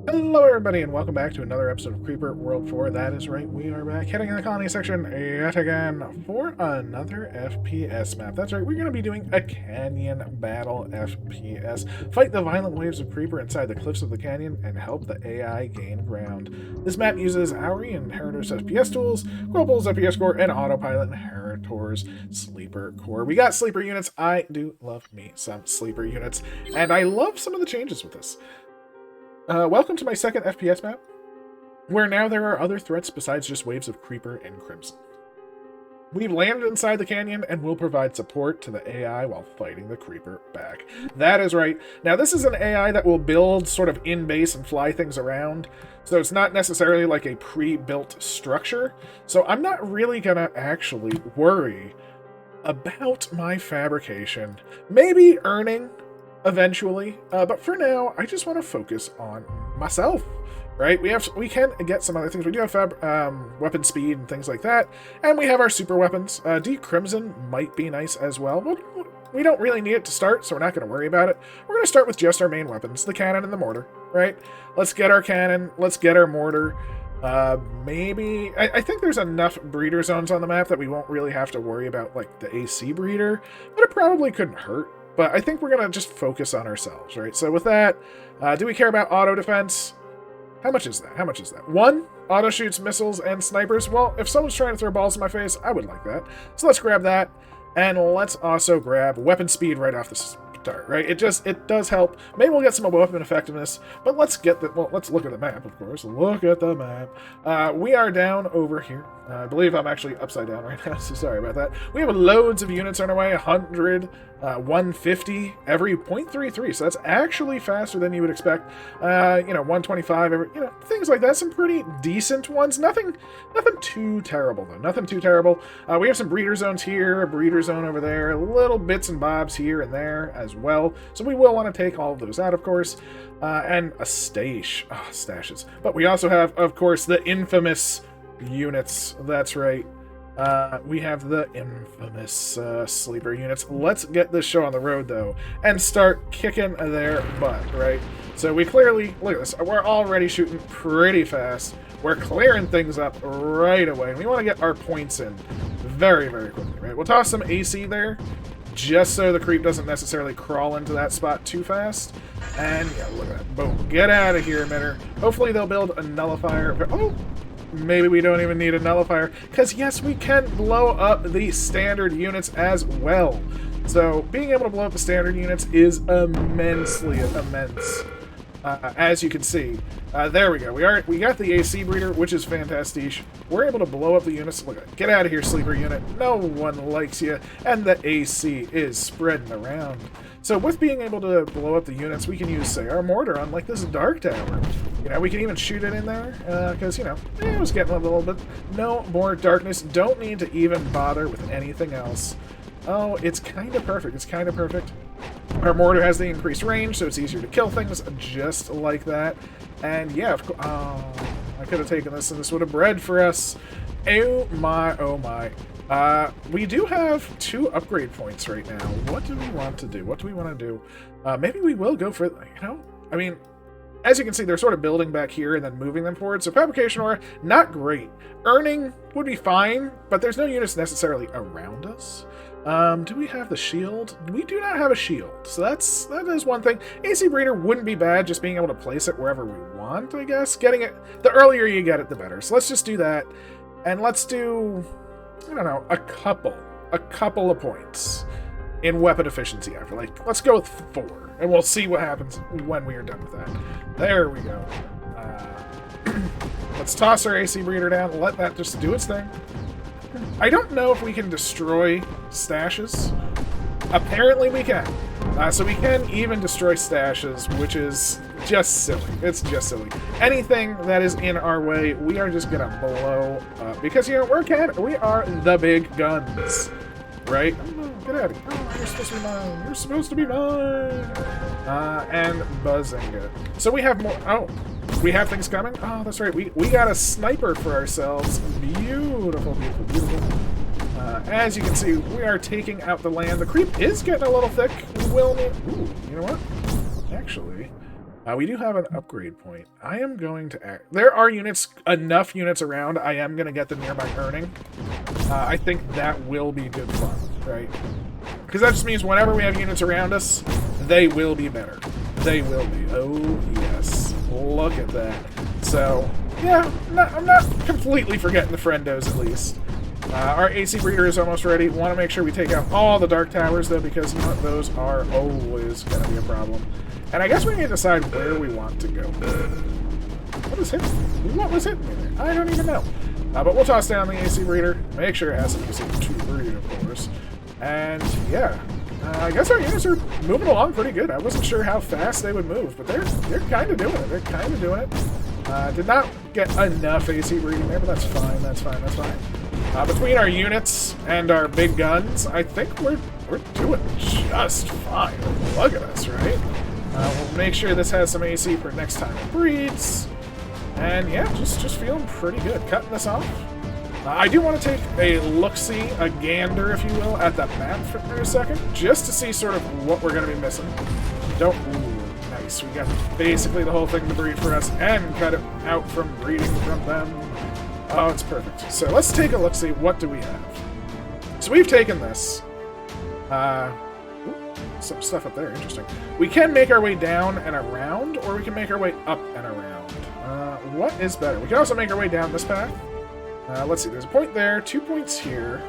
Hello everybody and welcome back to another episode of Creeper World 4. That is right, we are back heading in the colony section yet again for another FPS map. That's right, we're going to be doing a canyon battle FPS. Fight the violent waves of creeper inside the cliffs of the canyon and help the AI gain ground. This map uses Auri Inheritor's FPS tools, Quilple's FPS core, and Autopilot Inheritor's sleeper core. We got sleeper units. I do love me some sleeper units, and I love some of the changes with this. Welcome to my second FPS map, where now there are other threats besides just waves of creeper and crimson. We've landed inside the canyon and will provide support to the AI while fighting the creeper back. That is right. Now this is an AI that will build sort of in base and fly things around, so it's not necessarily like a pre-built structure. So I'm not really gonna actually worry about my fabrication. Maybe earning eventually, but for now I just want to focus on myself, right? We can get some other things. We do have weapon speed and things like that, and we have our super weapons. Crimson might be nice as well, but we don't really need it to start, so we're not going to worry about it. We're going to start with just our main weapons, the cannon and the mortar, right? Let's get our cannon, let's get our mortar. Maybe I think there's enough breeder zones on the map that we won't really have to worry about like the AC breeder, but it probably couldn't hurt. But I think we're going to just focus on ourselves, right? So with that, do we care about auto defense? How much is that? How much is that? 1, auto shoots missiles and snipers. Well, if someone's trying to throw balls in my face, I would like that. So let's grab that. And let's also grab weapon speed right off the start, right? It does help. Maybe we'll get some weapon effectiveness, but let's look at the map, of course. Look at the map. We are down over here. I believe I'm actually upside down right now, so sorry about that. We have loads of units on our way, 100, 150 every 0.33, so that's actually faster than you would expect. 125 every, things like that. Some pretty decent ones. Nothing too terrible though. Nothing too terrible. We have some breeder zones here, a breeder zone over there, little bits and bobs here and there as well. So we will want to take all of those out, of course. And a stashes. But we also have, of course, the infamous units. That's right. We have the infamous sleeper units. Let's get this show on the road, though, and start kicking their butt, right? So we clearly, look at this, we're already shooting pretty fast. We're clearing things up right away. We want to get our points in very, very quickly, right? We'll toss some AC there, just so the creep doesn't necessarily crawl into that spot too fast. And yeah, look at that. Boom. Get out of here, emitter. Hopefully they'll build a nullifier. Oh! Maybe we don't even need a nullifier, because yes, we can blow up the standard units as well. So being able to blow up the standard units is immensely immense. As you can see, there we go. We got the AC breeder, which is fantastic. We're able to blow up the units. Look, get out of here, sleeper unit. No one likes you, and the AC is spreading around. So with being able to blow up the units, we can use, say, our mortar on like this dark tower. We can even shoot it in there, because, it was getting a little bit. No more darkness. Don't need to even bother with anything else. Oh, it's kind of perfect. It's kind of perfect. Our mortar has the increased range, so it's easier to kill things just like that. And yeah, of course. Oh, I could have taken this, and this would have bred for us. Oh my, oh my. We do have 2 upgrade points right now. What do we want to do? What do we want to do? Maybe we will go for, I mean, as you can see, they're sort of building back here and then moving them forward. So fabrication ore, not great. Earning would be fine, but there's no units necessarily around us. Do we have the shield? We do not have a shield, so that is one thing. AC breeder wouldn't be bad, just being able to place it wherever we want, I guess. Getting it, the earlier you get it, the better. So let's just do that, and let's do, I don't know, a couple of points in weapon efficiency after. Like, let's go with 4, and we'll see what happens when we are done with that. There we go. Let's toss our AC breeder down and let that just do its thing. I don't know if we can destroy stashes. Apparently we can. So we can even destroy stashes, which is just silly. It's just silly. Anything that is in our way, we are just gonna blow up. Because, we are the big guns. Right? Get out of here. Oh, you're supposed to be mine. You're supposed to be mine. And Buzzinga. So we have more. Oh, we have things coming? Oh, that's right. We got a sniper for ourselves. Beautiful, beautiful, beautiful. As you can see, we are taking out the land. The creep is getting a little thick. We will need... Ooh, you know what? Actually, We do have an upgrade point. I am going to... There are enough units around. I am going to get the nearby earning. I think that will be good fun, right? Because that just means whenever we have units around us, they will be better. They will be. Oh, yes. Look at that. So, yeah, I'm not completely forgetting the friendos, at least. Our AC breeder is almost ready. Want to make sure we take out all the dark towers, though, because you know what? Those are always going to be a problem. And I guess we need to decide where we want to go. What is hitting me? What was hitting me there? I don't even know. But we'll toss down the AC breeder. Make sure it has some AC to breed, of course. And, yeah. I guess our units are moving along pretty good. I wasn't sure how fast they would move, but they're kind of doing it. They're kind of doing it. Did not get enough AC breeding there, but that's fine. That's fine. That's fine. Between our units and our big guns, I think we're doing just fine. Look at us, right? We'll make sure this has some AC for next time it breeds. And yeah, just feeling pretty good. Cutting this off. I do want to take a look-see, a gander, if you will, at the map for a second, just to see sort of what we're going to be missing. Ooh, nice. We got basically the whole thing to breed for us and cut it out from breeding from them. Oh, it's perfect. So let's take a look-see. What do we have? So we've taken this. Some stuff up there, interesting. We can make our way down and around, or we can make our way up and around. What is better? We can also make our way down this path. Let's see, there's a point there, 2 points here.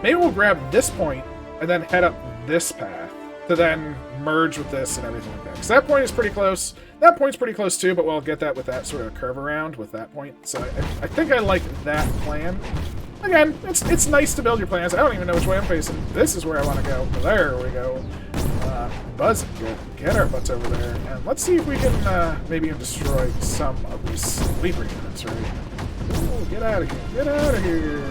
Maybe we'll grab this point and then head up this path to then merge with this and everything like that. Because that point is pretty close. That point's pretty close too, but we'll get that with that sort of curve around with that point. So I think I like that plan. Again, it's nice to build your plans. I don't even know which way I'm facing. This is where I want to go. There we go. Buzz, get our butts over there. And let's see if we can maybe even destroy some of these sleeper units, right? Ooh, get out of here. Get out of here.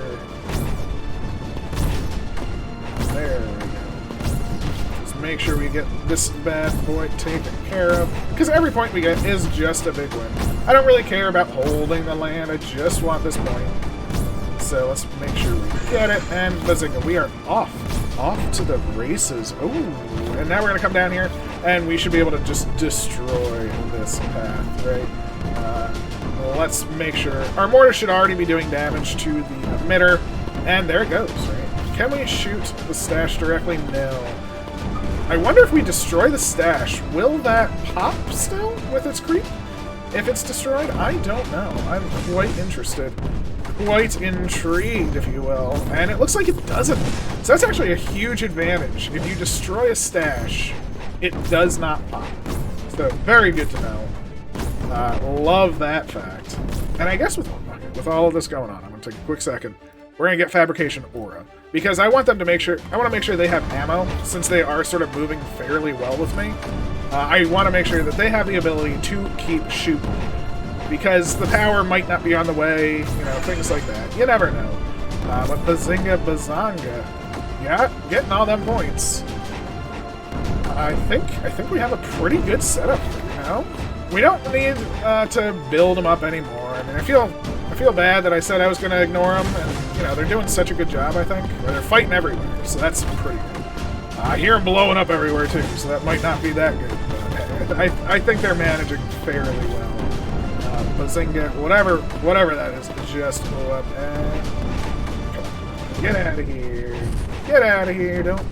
There we go. Just make sure we get this bad boy taken care of. Because every point we get is just a big win. I don't really care about holding the land. I just want this point. So let's make sure we get it. And bazinga, we are off to the races. Ooh, and now we're going to come down here, and we should be able to just destroy this path, right? Let's make sure. Our mortar should already be doing damage to the emitter, and there it goes, right? Can we shoot the stash directly? No. I wonder if we destroy the stash, will that pop still with its creep? If it's destroyed, I don't know. I'm quite interested. Quite intrigued, if you will. And it looks like it doesn't. So that's actually a huge advantage. If you destroy a stash, it does not pop. So very good to know. Love that fact. And I guess with all of this going on, I'm going to take a quick second. We're going to get Fabrication Aura. Because I want them to make sure, I want to make sure they have ammo, since they are sort of moving fairly well with me. I want to make sure that they have the ability to keep shooting. Because the power might not be on the way, you know, things like that. You never know. But bazinga bazanga. Yeah, getting all them points. I think we have a pretty good setup right now. We don't need to build them up anymore. I mean, I feel bad that I said I was going to ignore them, and you know they're doing such a good job. I think, or they're fighting everywhere, so that's pretty good. I hear them blowing up everywhere too, so that might not be that good. But I think they're managing fairly well. Bazinga, whatever that is, just blow up and come on. Get out of here! Get out of here! Don't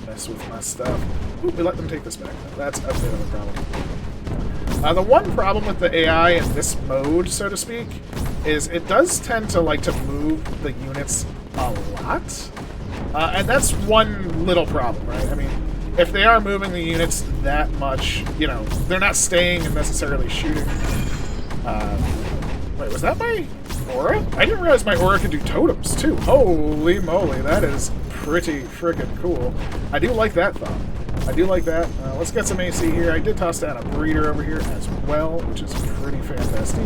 mess with my stuff. Ooh, we let them take this back. That's a bit of a problem. The one problem with the AI in this mode, so to speak, is it does tend to like to move the units a lot. And that's one little problem, right? I mean, if they are moving the units that much, you know, they're not staying and necessarily shooting. Wait, was that my aura? I didn't realize my aura could do totems, too. Holy moly, that is pretty frickin' cool. I do like that, though. I do like that. Let's get some AC here. I did toss down a breeder over here as well, which is pretty fantastic.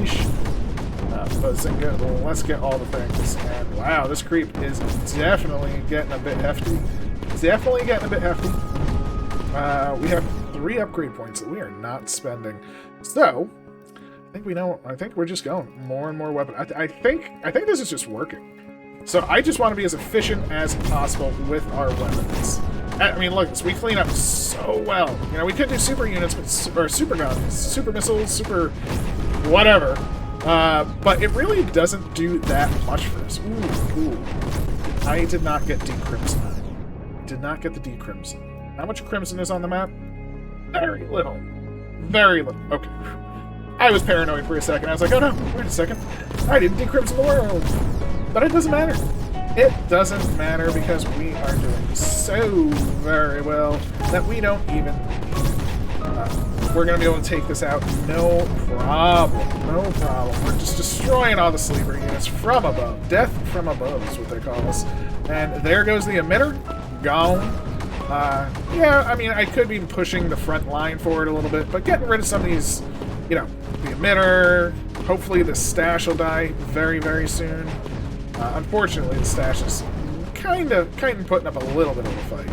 Bazinga, let's get all the things. And wow, this creep is definitely getting a bit hefty. Definitely getting a bit hefty. We have 3 upgrade points that we are not spending. So, I think we're just going more and more weapon. I think this is just working. So I just want to be as efficient as possible with our weapons. I mean, look, we clean up so well. You know, we could do super units, or super guns, super missiles, super whatever. But it really doesn't do that much for us. Ooh. I did not get decrimson. Did not get the decrimson. How much crimson is on the map? Very little. Very little. Okay. I was paranoid for a second. I was like, oh no, wait a second. I didn't decrimson the world. But it doesn't matter. It doesn't matter because we are doing so very well that we don't even... we're going to be able to take this out. No problem. No problem. We're just destroying all the sleeper units from above. Death from above is what they call us. And there goes the emitter. Gone. Yeah, I mean, I could be pushing the front line forward a little bit, but getting rid of some of these, you know, the emitter. Hopefully the stash will die very, very soon. Unfortunately, the stash is kind of putting up a little bit of a fight.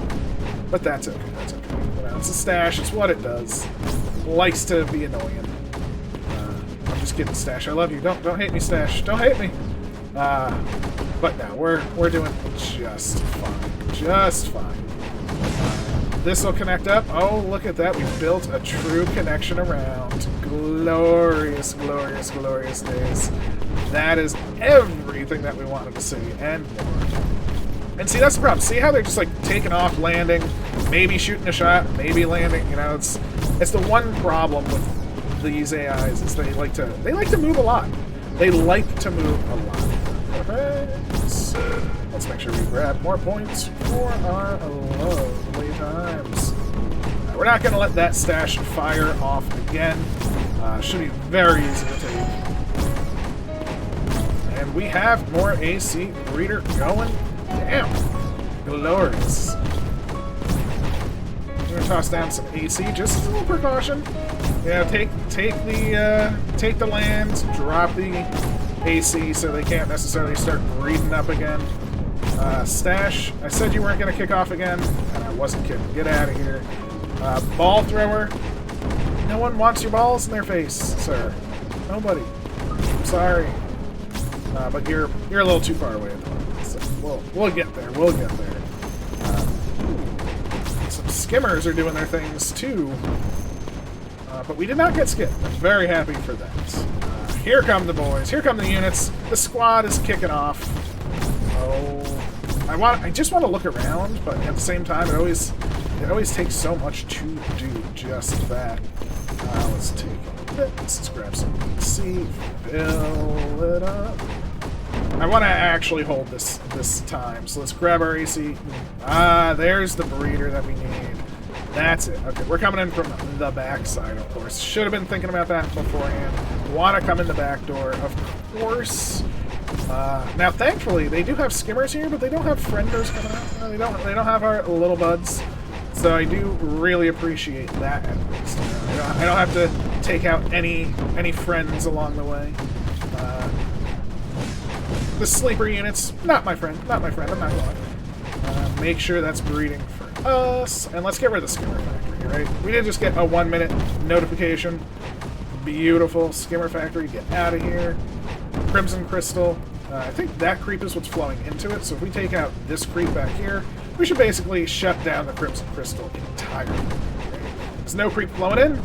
But that's okay, that's okay. You know, it's a stash, it's what it does. Likes to be annoying. I'm just kidding, stash. I love you. Don't hate me, stash. Don't hate me. But no, we're doing just fine. Just fine. This will connect up. Oh, look at that. We've built a true connection around. Glorious, glorious, glorious days. That is everything that we wanted to see, and more. And see, that's the problem. See how they're just like taking off, landing, maybe shooting a shot, maybe landing. You know, it's the one problem with these AIs is they like to move a lot. They like to move a lot. Perfect. Let's make sure we grab more points for our lovely times. We're not going to let that stash fire off again. Should be very easy to take. And we have more AC breeder going. Damn. Glorious. I'm going to toss down some AC just as a little precaution. Yeah, take the land, drop the AC so they can't necessarily start breeding up again. Stash, I said you weren't going to kick off again, and I wasn't kidding. Get out of here. Ball thrower. No one wants your balls in their face, sir. Nobody. I'm sorry. But you're a little too far away at the moment. So we'll get there. We'll get there. Some skimmers are doing their things too. But we did not get skipped. I'm very happy for that. Here come the boys. Here come the units. The squad is kicking off. Oh, I just want to look around, but at the same time, it always takes so much to do just that. Let's take this. Let's grab some AC. Fill it up. I want to actually hold this time, so let's grab our AC. There's the breeder that we need. That's it. Okay, we're coming in from the back side, of course. Should have been thinking about that beforehand. Want to come in the back door, of course. Now, thankfully, they do have skimmers here, but they don't have frienders coming out. They don't have our little buds. So I do really appreciate that at least. I don't have to take out any friends along the way. The sleeper units, not my friend. I'm not going. Make sure that's breeding for us. And let's get rid of the skimmer factory, right? We did just get a 1-minute notification. Beautiful. Skimmer factory, get out of here. Crimson crystal. I think that creep is what's flowing into it. So if we take out this creep back here, we should basically shut down the crimson crystal entirely. Right? There's no creep flowing in.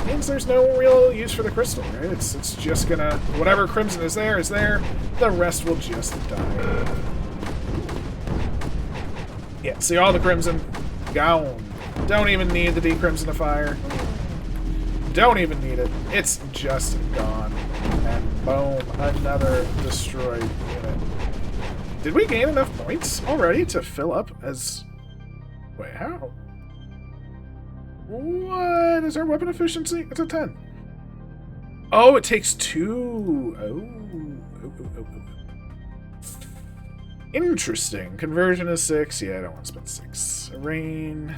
Means there's no real use for the crystal, right? It's just gonna, whatever crimson is there. The rest will just die. Yeah, see all the crimson gone. Don't even need the decrimson to fire. Don't even need it. It's just gone. And boom, another destroyed unit. Did we gain enough points already to fill up as... Wait, how? What is our weapon efficiency? It's a 10. Oh, it takes 2. Oh. Interesting. Conversion is 6. Yeah, I don't want to spend 6. Rain.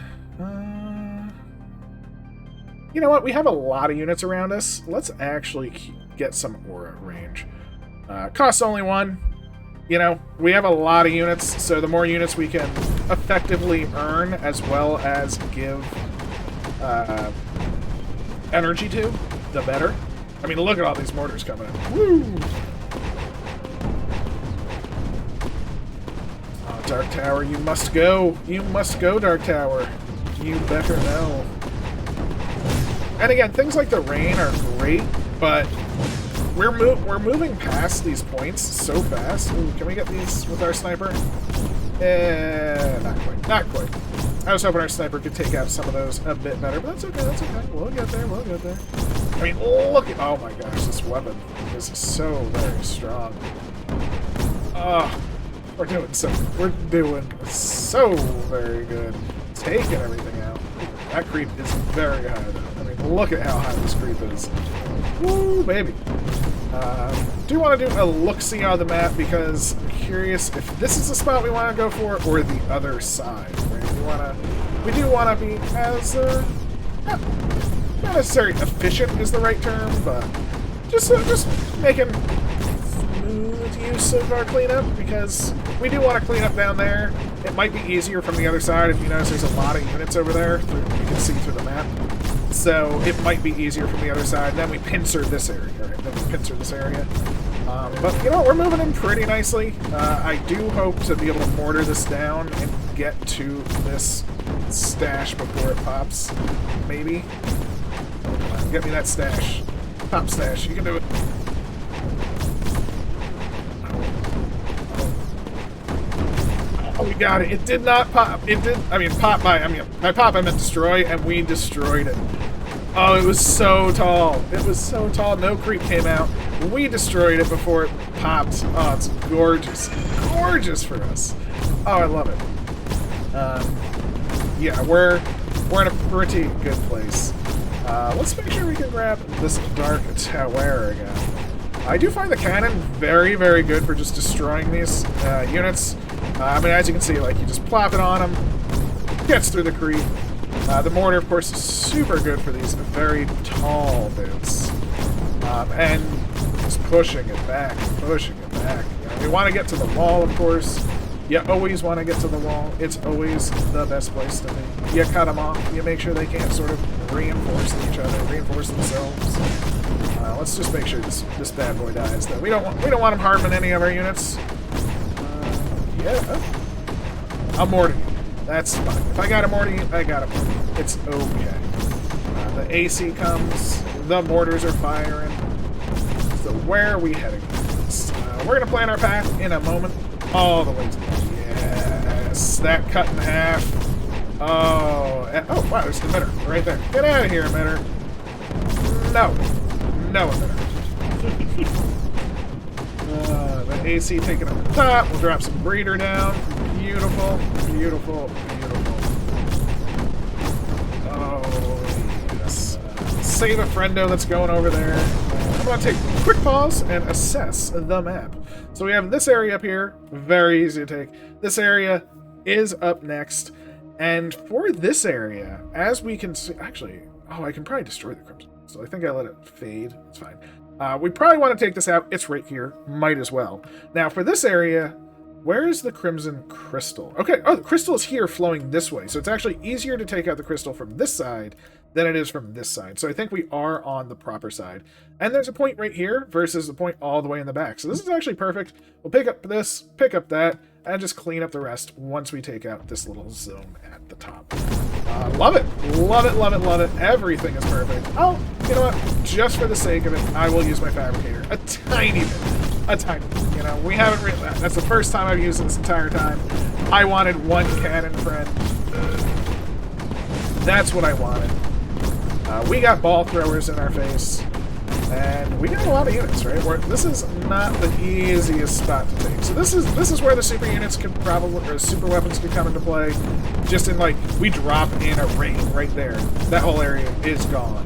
You know what? We have a lot of units around us. Let's actually get some aura range. Costs only 1. You know, we have a lot of units, so the more units we can effectively earn as well as give energy to, the better. I mean, look at all these mortars coming in. Woo! Dark Tower, you must go. You must go, Dark Tower. You better know. And again, things like the rain are great, but we're moving past these points so fast. Ooh, can we get these with our sniper? Not quite. Not quite. I was hoping our sniper could take out some of those a bit better, but that's okay. That's okay. We'll get there. We'll get there. I mean, look at... Oh my gosh, this weapon is so very strong. We're doing so very good. Taking everything out. That creep is very high, though. I mean, look at how high this creep is. Woo, baby. Do want to do a look-see on the map because I'm curious if this is the spot we want to go for or the other side. Right? We do want to be as not necessarily efficient is the right term, but just making smooth use of our cleanup because we do want to clean up down there. It might be easier from the other side. If you notice, there's a lot of units over there. You can see through the map. So it might be easier from the other side. Then we pincer this area, right? Then we pincer this area. But, you know, we're moving in pretty nicely. I do hope to be able to mortar this down and get to this stash before it pops. Maybe. Get me that stash. Pop stash. You can do it. Oh, we got it. It did not pop. It did. I mean, pop by. I mean, by pop I meant destroy, and we destroyed it. Oh, it was so tall. It was so tall. No creep came out. We destroyed it before it popped. Oh, it's gorgeous. Gorgeous for us. Oh, I love it. Yeah, we're in a pretty good place. Let's make sure we can grab this Dark Tower again. I do find the cannon very, very good for just destroying these units. I mean, as you can see, like, you just plop it on them, gets through the creep. The mortar, of course, is super good for these very tall bits. And just pushing it back, pushing it back. You know, we want to get to the wall, of course. You always want to get to the wall. It's always the best place to be. You cut them off. You make sure they can't sort of reinforce each other, reinforce themselves. Let's just make sure this bad boy dies, though. We don't want him harming any of our units. Yeah. I'll mortar you. That's fine. If I got a mortar you, I got a mortar you. It's okay. The AC comes. The mortars are firing. So where are we heading? We're going to plan our path in a moment. All the way to the... Yes. That cut in half. Oh. Oh, wow. There's an emitter right there. Get out of here, emitter. No. No emitter. The AC taking up the top. We'll drop some breeder down. Beautiful, beautiful, beautiful. Oh, yes. Save a friendo that's going over there. I'm going to take a quick pause and assess the map. So we have this area up here. Very easy to take. This area is up next. And for this area, as we can see... Actually, oh, I can probably destroy the Crimson. So I think I let it fade. It's fine. We probably want to take this out. It's right here. Might as well. Now, for this area, where is the Crimson Crystal? Okay, oh, the crystal is here flowing this way. So it's actually easier to take out the crystal from this side than it is from this side. So I think we are on the proper side. And there's a point right here versus the point all the way in the back. So this is actually perfect. We'll pick up this, pick up that, and just clean up the rest once we take out this little zone at the top. Love it. Love it, love it, love it. Everything is perfect. Oh, you know what? Just for the sake of it, I will use my fabricator. A tiny bit. A tiny bit. You know, we haven't really... That's the first time I've used it this entire time. I wanted one cannon, friend. That's what I wanted. We got ball throwers in our face. And we got a lot of units, right? This is not the easiest spot to take. So this is where the super units could probably, or super weapons could come into play. Just in, like, we drop in a ring right there. That whole area is gone.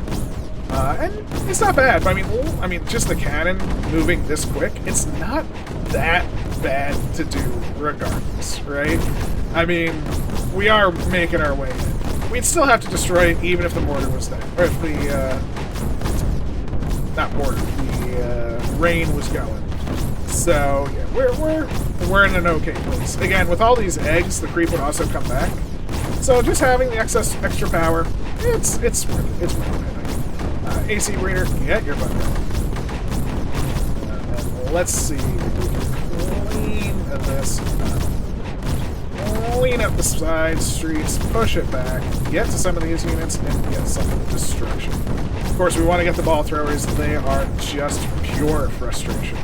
And it's not bad. But I mean, just the cannon moving this quick, it's not that bad to do regardless, right? I mean, we are making our way in. We'd still have to destroy it even if the mortar was there. Or if the, not mortar, the rain was going. So yeah, we're in an okay place. Again, with all these eggs, the creep would also come back. So just having the extra power, it's worth it. It's worth it. AC breeder, get your butt going. And let's see if we can clean this up. clean up the side streets, push it back, get to some of these units, and get some destruction. Of course, we want to get the ball throwers. They are just pure frustration.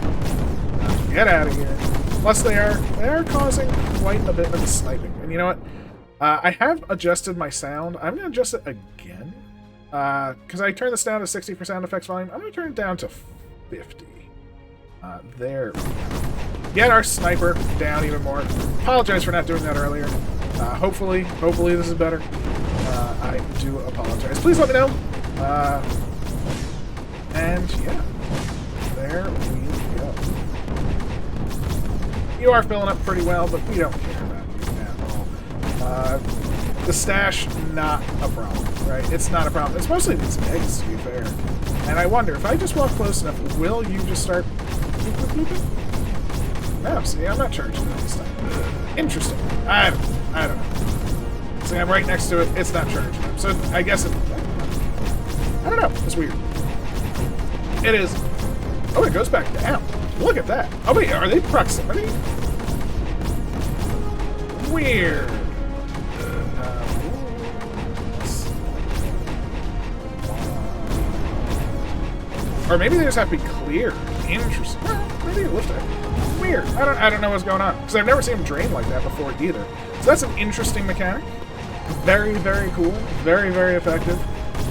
Get out of here. Plus, they are causing quite a bit of sniping. And you know what? I have adjusted my sound. I'm going to adjust it again. Because I turned this down to 60% sound effects volume. I'm going to turn it down to 50. There. Get our sniper down even more. Apologize for not doing that earlier. Hopefully this is better. I do apologize. Please let me know. And yeah, there we go. You are filling up pretty well, but we don't care about you at all. The stash, not a problem, right? It's not a problem. It's mostly these eggs, to be fair. And I wonder, if I just walk close enough, will you just start blooping? No, see, I'm not charging it this time. Interesting. I don't know. See, I'm right next to it. It's not charging up. So I guess it... I don't know. It's weird. It is. Oh, it goes back down. Look at that. Oh, wait, are they proximity? Weird. Or maybe they just have to be clear. Interesting. Well, maybe lift it. Weird. I don't know what's going on. Because I've never seen them drain like that before either. So that's an interesting mechanic. Very, very cool. Very, very effective.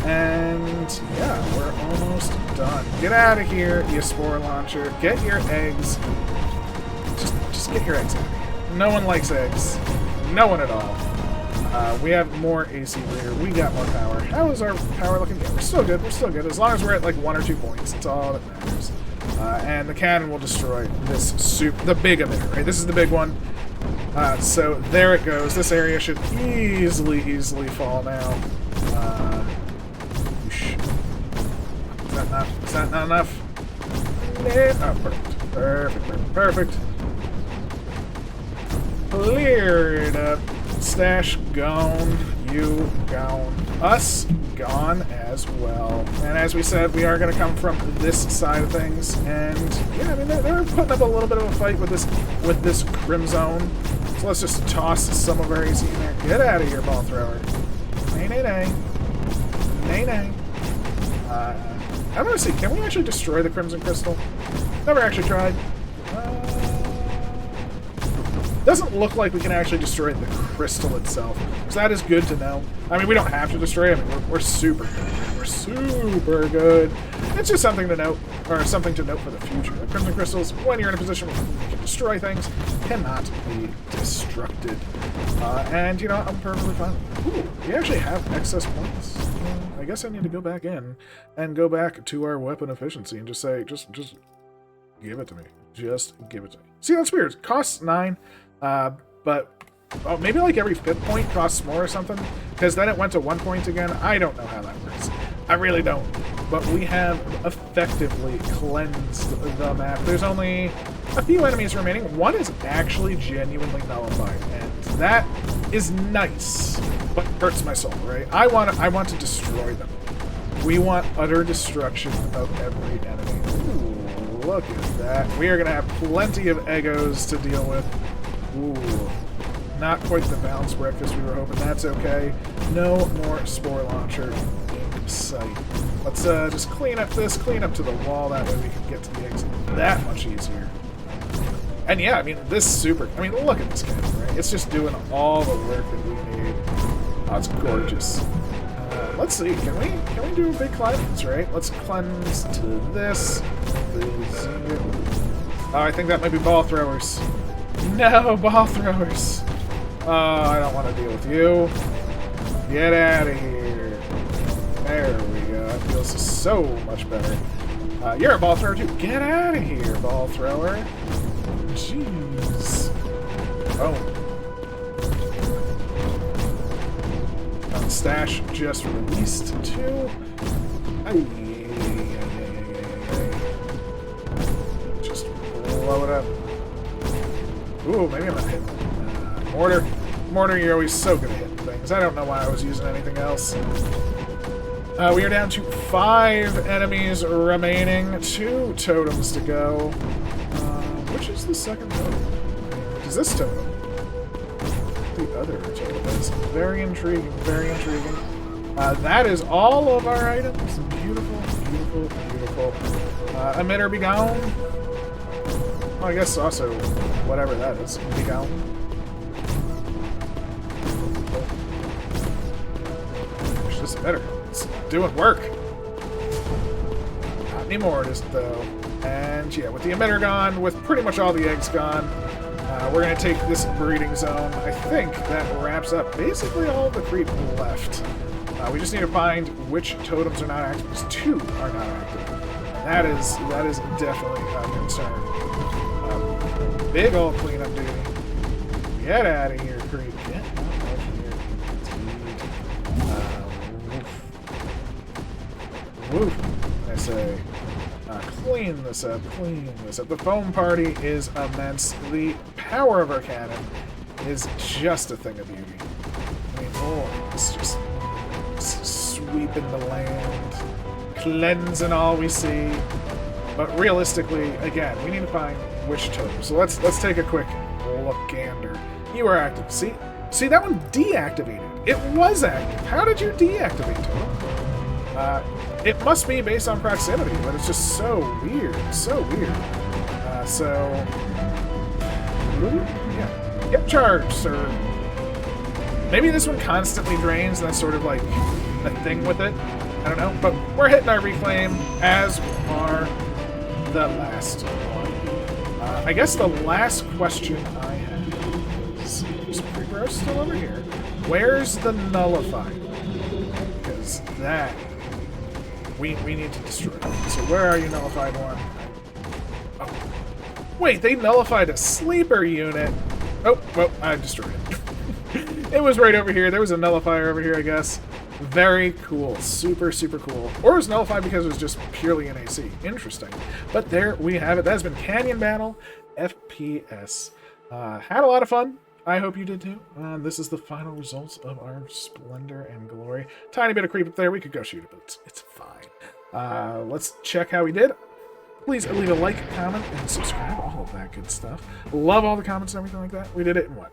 And yeah, we're almost done. Get out of here, you spore launcher. Get your eggs. Just get your eggs out of here. No one likes eggs. No one at all. We have more AC here. We got more power. How is our power looking? Yeah, we're still good. We're still good. As long as we're at like 1 or 2 points. That's all that matters. And the cannon will destroy this the big emitter, right? This is the big one. So there it goes. This area should easily fall now. Is that not enough? Oh, perfect. Clear it up. Stash gone. You gone. Us gone as well. And as we said, we are going to come from this side of things. And yeah, I mean they're putting up a little bit of a fight with this Crimzone. So let's just toss some of our AC in there. Get out of here, ball thrower. Nay. I want to see, can we actually destroy the Crimson Crystal? Never actually tried. Doesn't look like we can actually destroy the crystal itself. So that is good to know. I mean, we don't have to destroy it. I mean, we're super good. We're super good. It's just something to note, or something to note for the future. The Crimson Crystals, when you're in a position where you can destroy things, cannot be destructed. And, you know, I'm perfectly fine. Ooh, we actually have excess points. I guess I need to go back in and go back to our weapon efficiency and just say, just give it to me. Just give it to me. See, that's weird. It costs 9, but maybe like every 5th point costs more or something, because then it went to 1 point again. I don't know how that works. I really don't. But we have effectively cleansed the map. There's only a few enemies remaining. One is actually genuinely nullified, and that is nice, but hurts my soul, right? I want to destroy them. We want utter destruction of every enemy. Ooh, look at that. We are going to have plenty of Eggos to deal with. Ooh. Not quite the balanced breakfast we were hoping. That's okay. No more spore launcher in sight. Let's just clean up this, clean up to the wall. That way we can get to the exit that much easier. And yeah, I mean, look at this cannon, right? It's just doing all the work that we need. Oh, it's gorgeous. Let's see, can we do a big cleanse, right? Let's cleanse to this. Oh, I think that might be ball throwers. No, ball throwers. Oh, I don't want to deal with you. Get out of here. There we go. That feels so much better. You're a ball thrower too. Get out of here, ball thrower. Jeez. Oh. Stash just released too. Just blow it up. Ooh, maybe I'm not hitting. Mortar. Mortar, you're always so good at hitting things. I don't know why I was using anything else. We are down to 5 enemies remaining. 2 totems to go. Which is the second totem? Is this totem? the other totem is. Very intriguing, very intriguing. That is all of our items. Beautiful, beautiful, beautiful. Emitter be gone. Well, I guess also whatever that is. Be gone. There's this emitter. It's doing work. Not anymore, just though. And yeah, with the emitter gone, with pretty much all the eggs gone, we're going to take this breeding zone. I think that wraps up basically all the creep left. We just need to find which totems are not active, because 2 are not active. That is definitely a concern. Big old cleanup duty. Get out of here, creep. Get out of here. Woof. I say. Clean this up, clean this up. The foam party is immense. The power of our cannon is just a thing of beauty. I mean, oh, it's just sweeping the land, cleansing all we see. But realistically, again, we need to find which totem. So let's take a quick look-gander. You are active. See that one deactivated. It was active. How did you deactivate totem? It must be based on proximity, but it's just so weird. So weird. Yeah. Get charged, sir. Maybe this one constantly drains, and that's sort of like a thing with it. I don't know. But we're hitting our reclaim, as are the last one. I guess the last question I have is Creeper still over here? Where's the nullifier? Because that... We need to destroy it. So where are you, nullified one? Oh. Wait, they nullified a sleeper unit. Oh, well, I destroyed it. It was right over here. There was a nullifier over here, I guess. Very cool. Super, super cool. Or it was nullified because it was just purely an AC. Interesting. But there we have it. That has been Canyon Battle FPS. Had a lot of fun. I hope you did too. This is the final results of our splendor and glory. Tiny bit of creep up there. We could go shoot it, but it's fine. Let's check how we did. Please leave a like, comment, and subscribe. All of that good stuff. Love all the comments and everything like that. We did it in what?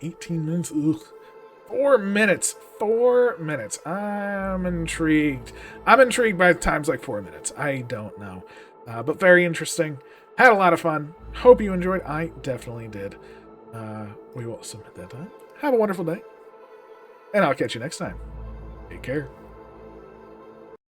18 minutes? Ugh. 4 minutes. 4 minutes. I'm intrigued. I'm intrigued by times like 4 minutes. I don't know. But very interesting. Had a lot of fun. Hope you enjoyed. I definitely did. We will submit that time. Have a wonderful day. And I'll catch you next time. Take care.